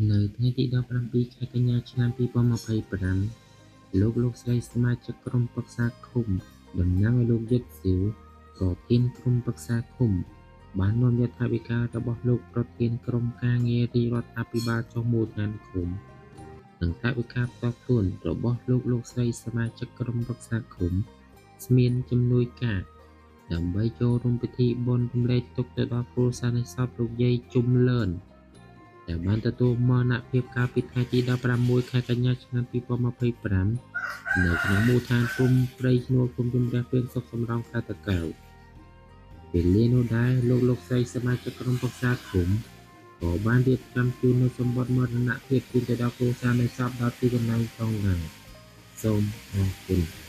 នៅថ្ងៃទី17 ខែកញ្ញាឆ្នាំ2025 លោកស្រីសមាជិកក្រុមប្រឹក្សាឃុំតំណាងឲ្យលោកយិតស៊ីវប្រធានក្រុមប្រឹក្សាឃុំបាននាំយកថវិការបស់លោកប្រធានក្រុមការងាររាជរដ្ឋាភិបាលចុះមូលដ្ឋានឃុំនិងថវិកាផ្ទាល់ខ្លួនរបស់លោកស្រីសមាជិកក្រុមប្រឹក្សាឃុំស្មានជំនួយការដើម្បីចូលរួមពិធីបុណ្យរំលែកទុក្ខទៅដល់គ្រួសារនៃសពលោកយាយជុំលឿនដែលបានទទួលមរណភាពកាលពីថ្ងៃទី16 ខែកញ្ញាឆ្នាំ2025នៅក្នុងមូលដ្ឋានភូមិព្រៃឈ្នួលឃុំជំរះពៀងសុខសំរោងខេត្តតាកែវពេលលានោះដែរលោកស្រីសមាជិកក្រុមប្រឹក្សាឃុំក៏បានរៀបចំជូននូវសម្បត្តិមរណភាពជូនទៅដល់គ្រួសារនៃសពដល់ទីកន្លែងផងដែរសូមអរគុណ